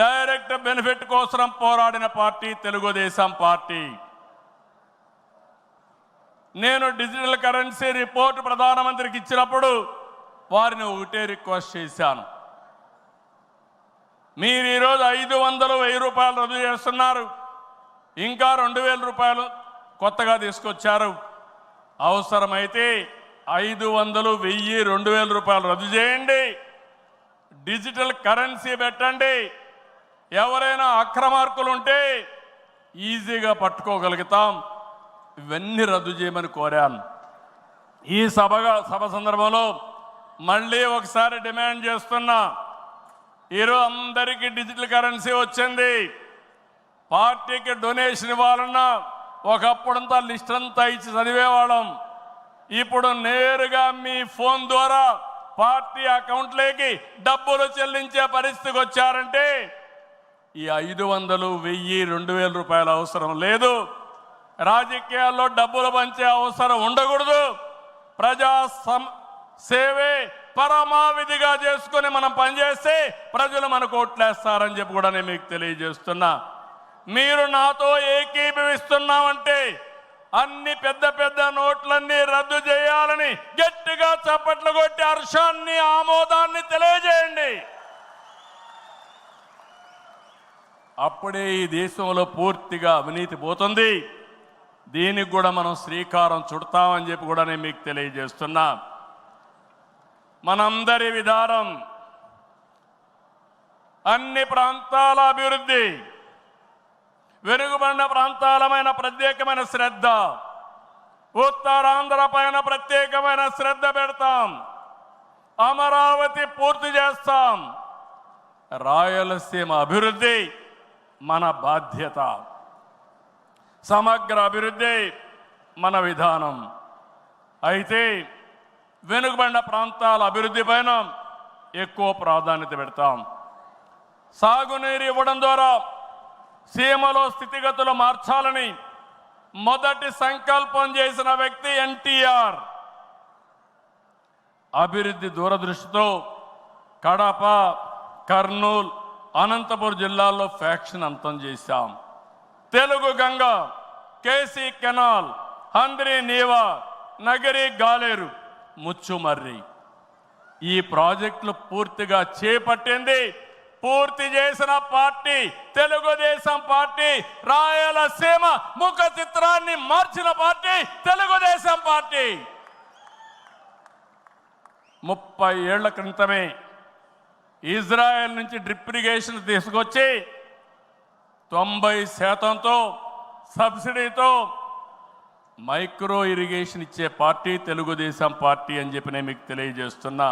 డైరెక్ట్ బెనిఫిట్ కోసం పోరాడిన పార్టీ తెలుగుదేశం పార్టీ. నేను డిజిటల్ కరెన్సీ రిపోర్ట్ ప్రధానమంత్రికి ఇచ్చినప్పుడు వారిని ఒకటే రిక్వెస్ట్ చేశాను, మీరు ఈరోజు 500, 1000 రూపాయలు రద్దు చేస్తున్నారు, ఇంకా 2000 రూపాయలు కొత్తగా తీసుకొచ్చారు. అవసరమైతే 500, 1000, 2000 రూపాయలు రద్దు చేయండి, డిజిటల్ కరెన్సీ పెట్టండి. ఎవరైనా అక్రమార్కులు ఉంటే ఈజీగా పట్టుకోగలుగుతాం. ఇవన్నీ రద్దు చేయమని కోరాను. ఈ సభ సందర్భంలో మళ్ళీ ఒకసారి డిమాండ్ చేస్తున్నా, ఈరోజు అందరికీ డిజిటల్ కరెన్సీ వచ్చింది. పార్టీకి డొనేషన్ ఇవ్వాలన్నా ఒకప్పుడంతా లిస్ట్ అంతా ఇచ్చి చదివేవాళ్ళం. ఇప్పుడు నేరుగా మీ ఫోన్ ద్వారా పార్టీ అకౌంట్లోకి డబ్బులు చెల్లించే పరిస్థితికి వచ్చారంటే ఈ 500, 1000, 2000 రూపాయల అవసరం లేదు. రాజకీయాల్లో డబ్బులు పంచే అవసరం ఉండకూడదు. ప్రజా సేవే పరమావిధిగా చేసుకుని మనం పనిచేస్తే ప్రజలు మనకు ఓట్లేస్తారని చెప్పి కూడా నేను మీకు తెలియజేస్తున్నా. మీరు నాతో ఏకీభవిస్తున్నామంటే అన్ని పెద్ద నోట్లన్నీ రద్దు చేయాలని గట్టిగా చప్పట్లు కొట్టి హర్షాన్ని, ఆమోదాన్ని తెలియజేయండి. అప్పుడే ఈ దేశంలో పూర్తిగా అవినీతి పోతుంది. దీనికి కూడా మనం శ్రీకారం చుడతామని చెప్పి కూడా నేను మీకు తెలియజేస్తున్నా. మనందరి విధానం అన్ని ప్రాంతాల అభివృద్ధి, వెనుకబడిన ప్రాంతాలమైన ప్రత్యేకమైన శ్రద్ధ, ఉత్తరాంధ్ర పైన ప్రత్యేకమైన శ్రద్ధ పెడతాం. అమరావతి పూర్తి చేస్తాం. రాయలసీమ అభివృద్ధి మన బాధ్యత. సమగ్ర అభివృద్ధి మన విధానం. అయితే వెనుకబడిన ప్రాంతాల అభివృద్ధి పైన ఎక్కువ ప్రాధాన్యత పెడతాం. సాగునీరు ఇవ్వడం ద్వారా సీమలో స్థితిగతులు మార్చాలని మొదటి సంకల్పం చేసిన వ్యక్తి ఎన్టీఆర్. అభివృద్ధి దూరదృష్టితో కడప, కర్నూలు, అనంతపురం జిల్లాల్లో ఫ్యాక్షన్ అంతం చేశాం. తెలుగు గంగ, కేసీ కెనాల్, హంద్రీ నీవా, నగరి గాలేరు, ముచ్చుమర్రి ఈ ప్రాజెక్టులు పూర్తిగా చేపట్టింది, పూర్తి చేసిన పార్టీ తెలుగుదేశం పార్టీ. రాయలసీమ ముఖ చిత్రాన్ని మార్చిన పార్టీ తెలుగుదేశం పార్టీ. 30 ఏళ్ల క్రితమే ఇజ్రాయెల్ నుంచి డ్రిప్ ఇరిగేషన్ తీసుకొచ్చి 90% సబ్సిడీతో మైక్రో ఇరిగేషన్ ఇచ్చే పార్టీ తెలుగుదేశం పార్టీ అని చెప్పి నేను మీకు తెలియజేస్తున్నా.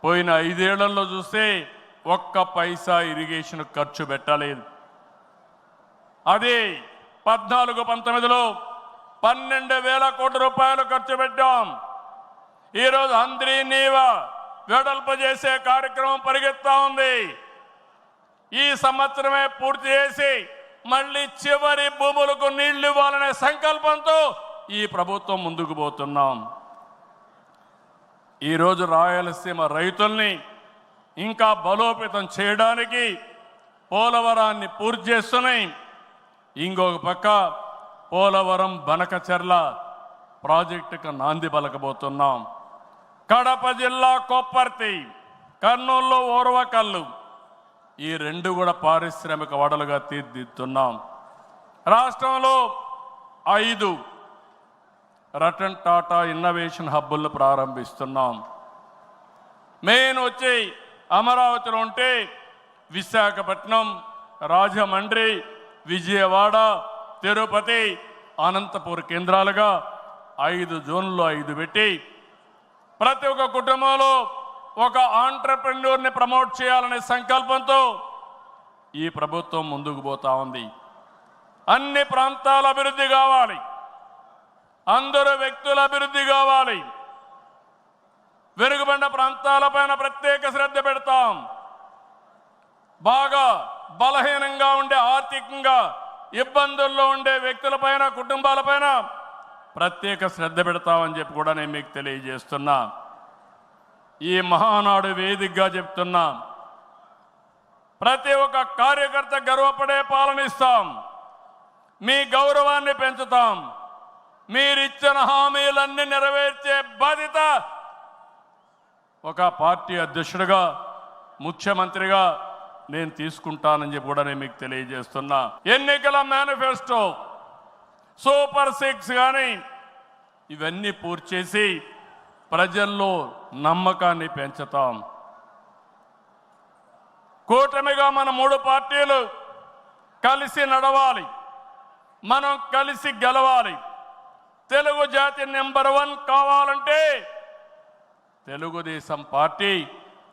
పోయిన 5 ఏళ్లలో చూస్తే ఒక్క పైసా ఇరిగేషన్ ఖర్చు పెట్టలేదు. అదే 14-19లో 12,000 కోట్ల రూపాయలు ఖర్చు పెట్టాం. ఈరోజు అంద్రీ నీవ వెడల్పు చేసే కార్యక్రమం పరిగెత్తా ఉంది. ఈ సంవత్సరమే పూర్తి చేసి మళ్ళీ చివరి భూములకు నీళ్లు ఇవ్వాలనే సంకల్పంతో ఈ ప్రభుత్వం ముందుకు పోతున్నాం. ఈరోజు రాయలసీమ రైతుల్ని ఇంకా బలోపేతం చేయడానికి పోలవరాన్ని పూర్తి చేస్తున్నాయి. ఇంకొక పక్క పోలవరం బనకచెర్ల ప్రాజెక్టుకు నాంది పలకబోతున్నాం. కడప జిల్లా కొప్పర్తి, కర్నూలులో ఓర్వకల్లు, ఈ 2 కూడా పారిశ్రామిక వడలుగా తీర్చిదిద్దుతున్నాం. రాష్ట్రంలో 5 రతన్ టాటా ఇన్నోవేషన్ హబ్బులను ప్రారంభిస్తున్నాం. మెయిన్ వచ్చి అమరావతిలో ఉంటే విశాఖపట్నం, రాజమండ్రి, విజయవాడ, తిరుపతి, అనంతపూర్ కేంద్రాలుగా 5 జోన్లు 5 పెట్టి ప్రతి ఒక్క కుటుంబంలో ఒక ఆంట్రప్రెన్యూర్ని ప్రమోట్ చేయాలనే సంకల్పంతో ఈ ప్రభుత్వం ముందుకు పోతా ఉంది. అన్ని ప్రాంతాల అభివృద్ధి కావాలి, అందరు వ్యక్తుల అభివృద్ధి కావాలి. వెనుకబడిన ప్రాంతాలపైన ప్రత్యేక శ్రద్ధ పెడతాం. బాగా బలహీనంగా ఉండే, ఆర్థికంగా ఇబ్బందుల్లో ఉండే వ్యక్తులపైన, కుటుంబాలపైన ప్రత్యేక శ్రద్ధ పెడతామని చెప్పి కూడా నేను మీకు తెలియజేస్తున్నా. ఈ మహానాడు వేదికగా చెప్తున్నా, ప్రతి ఒక్క కార్యకర్త గర్వపడే పాలనిస్తాం. మీ గౌరవాన్ని పెంచుతాం. మీరిచ్చిన హామీలన్నీ నెరవేర్చే బాధ్యత ఒక పార్టీ అధ్యక్షుడిగా, ముఖ్యమంత్రిగా నేను తీసుకుంటానని చెప్పి కూడా నేను మీకు తెలియజేస్తున్నా. ఎన్నికల మేనిఫెస్టో, సూపర్ 6 కానీ ఇవన్నీ పూర్తి చేసి ప్రజల్లో నమ్మకాన్ని పెంచుతాం. కూటమిగా మన 3 పార్టీలు కలిసి నడవాలి, మనం కలిసి గెలవాలి. తెలుగు జాతి నెంబర్ 1 కావాలంటే తెలుగుదేశం పార్టీ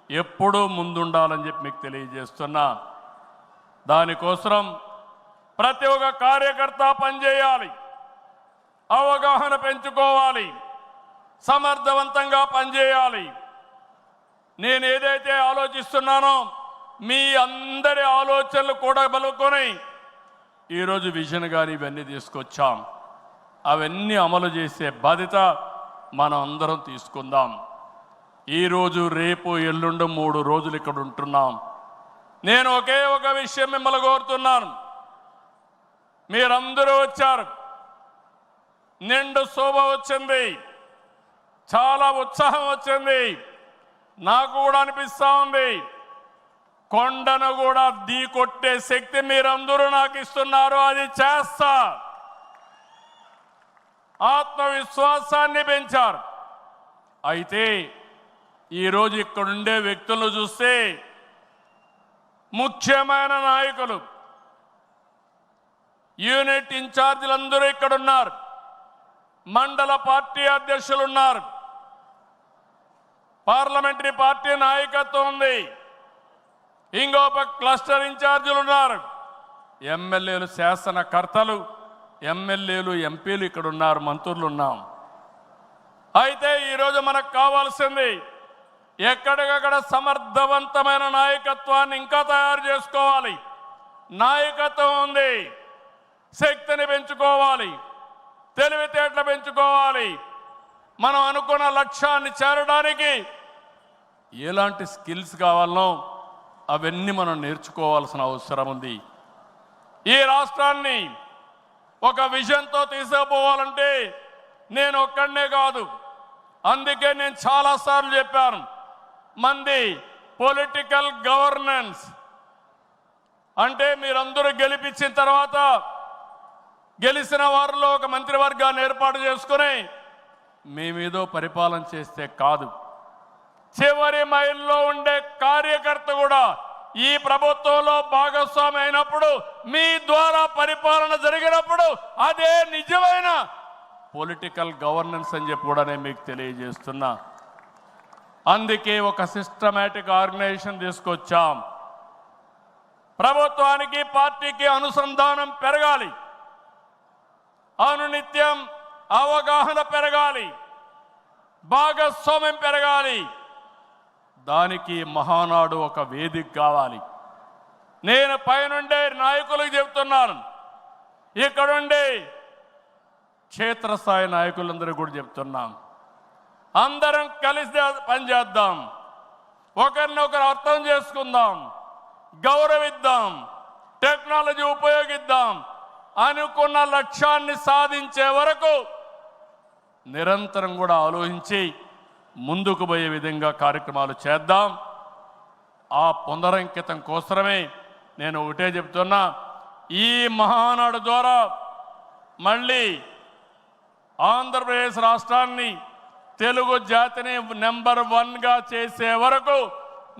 ఎప్పుడూ ముందుండాలని చెప్పి మీకు తెలియజేస్తున్నా. దానికోసం ప్రతి ఒక్క కార్యకర్త పనిచేయాలి, అవగాహన పెంచుకోవాలి, సమర్థవంతంగా పనిచేయాలి. నేను ఏదైతే ఆలోచిస్తున్నానో మీ అందరి ఆలోచనలు కూడా బలుకొని ఈరోజు విజన్ గాని ఇవన్నీ తీసుకొచ్చాం. అవన్నీ అమలు చేసే బాధ్యత మనం అందరం తీసుకుందాం. ఈరోజు, రేపు, ఎల్లుండి 3 రోజులు ఇక్కడ ఉంటున్నాం. నేను ఒకే ఒక విషయం మిమ్మల్ని కోరుతున్నాను. మీరందరూ వచ్చారు, నిండు శోభ వచ్చింది, చాలా ఉత్సాహం వచ్చింది. నాకు కూడా అనిపిస్తా ఉంది, కొండను కూడా ఢీ కొట్టే శక్తి మీరందరూ నాకు ఇస్తున్నారు. అది చేస్తా. ఆత్మవిశ్వాసాన్ని పెంచారు. అయితే ఈరోజు ఇక్కడుండే వ్యక్తులను చూస్తే ముఖ్యమైన నాయకులు, యూనిట్ ఇన్ఛార్జీలందరూ ఇక్కడున్నారు, మండల పార్టీ అధ్యక్షులు ఉన్నారు, పార్లమెంటరీ పార్టీ నాయకత్వం ఉంది, ఇంకొక క్లస్టర్ ఇన్ఛార్జీలు ఉన్నారు, ఎమ్మెల్యేలు, శాసనకర్తలు, ఎమ్మెల్యేలు, ఎంపీలు ఇక్కడ ఉన్నారు, మంత్రులు ఉన్నాం. అయితే ఈరోజు మనకు కావాల్సింది ఎక్కడికక్కడ సమర్థవంతమైన నాయకత్వాన్ని ఇంకా తయారు చేసుకోవాలి. నాయకత్వం ఉంది, శక్తిని పెంచుకోవాలి, తెలివితేటలు పెంచుకోవాలి. మనం అనుకున్న లక్ష్యాన్ని చేరడానికి ఎలాంటి స్కిల్స్ కావాలనో అవన్నీ మనం నేర్చుకోవాల్సిన అవసరం ఉంది. ఈ రాష్ట్రాన్ని ఒక విజన్తో తీసుకుపోవాలంటే నేను ఒక్కడనే కాదు. అందుకే నేను చాలాసార్లు చెప్పాను, మంది పొలిటికల్ గవర్నెన్స్ అంటే మీరందరూ గెలిపించిన తర్వాత గెలిచిన వారిలో ఒక మంత్రివర్గాన్ని ఏర్పాటు చేసుకుని మేమేదో పరిపాలన చేస్తే కాదు, చివరి మైల్లో ఉండే కార్యకర్త కూడా ఈ ప్రభుత్వంలో భాగస్వామి అయినప్పుడు, మీ ద్వారా పరిపాలన జరిగినప్పుడు అదే నిజమైన పొలిటికల్ గవర్నెన్స్ అని చెప్పి కూడా నేను మీకు తెలియజేస్తున్నా. అందుకే ఒక సిస్టమేటిక్ ఆర్గనైజేషన్ తీసుకొచ్చాం. ప్రభుత్వానికి పార్టీకి అనుసంధానం పెరగాలి, అనునిత్యం అవగాహన పెరగాలి, భాగస్వామ్యం పెరగాలి. దానికి మహానాడు ఒక వేదిక కావాలి. నేను పైనుండే నాయకులకు చెప్తున్నాను, ఇక్కడుండే క్షేత్రస్థాయి నాయకులందరూ కూడా చెప్తున్నాం, అందరం కలిసి పనిచేద్దాం, ఒకరినొకరు అర్థం చేసుకుందాం, గౌరవిద్దాం, టెక్నాలజీ ఉపయోగిద్దాం. అనుకున్న లక్ష్యాన్ని సాధించే వరకు నిరంతరం కూడా ఆలోచించి ముందుకు పోయే విధంగా కార్యక్రమాలు చేద్దాం. ఆ పునరంకితం కోసమే నేను ఒకటే చెప్తున్నా, ఈ మహానాడు ద్వారా మళ్ళీ ఆంధ్రప్రదేశ్ రాష్ట్రాన్ని, తెలుగు జాతిని నెంబర్ 1గా చేసే వరకు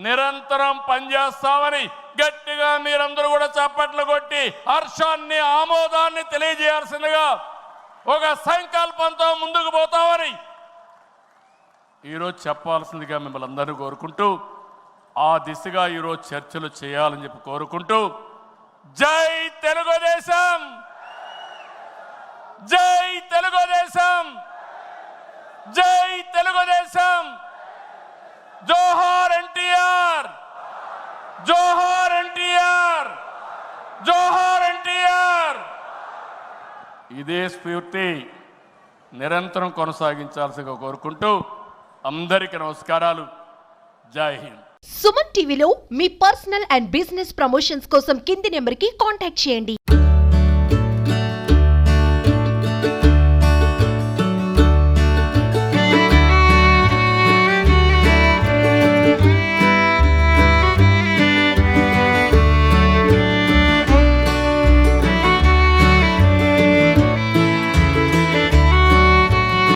నిరంతరం పనిచేస్తామని గట్టిగా మీరందరూ కూడా చప్పట్లు కొట్టి హర్షాన్ని, ఆమోదాన్ని తెలియజేయాల్సిందిగా ఒక సంకల్పంతో ముందుకు పోతామని ఈరోజు చెప్పాల్సిందిగా మిమ్మల్ని అందరూ కోరుకుంటూ, ఆ దిశగా ఈరోజు చర్చలు చేయాలని చెప్పి కోరుకుంటూ, జై తెలుగుదేశం, జై తెలుగుదేశం, జై తెలుగుదేశం, జోహార్ ఎన్టీఆర్, జోహార్ ఎన్టీఆర్, జోహార్ ఎన్టీఆర్. ఇదే స్ఫూర్తి నిరంతరం కొనసాగించాల్సిగా కోరుకుంటూ అందరికీ నమస్కారాలు. జై హింద్. సుమన్ టీవీలో మీ పర్సనల్ అండ్ బిజినెస్ ప్రమోషన్స్ కోసం కింది నెంబర్కి కాంటాక్ట్ చేయండి.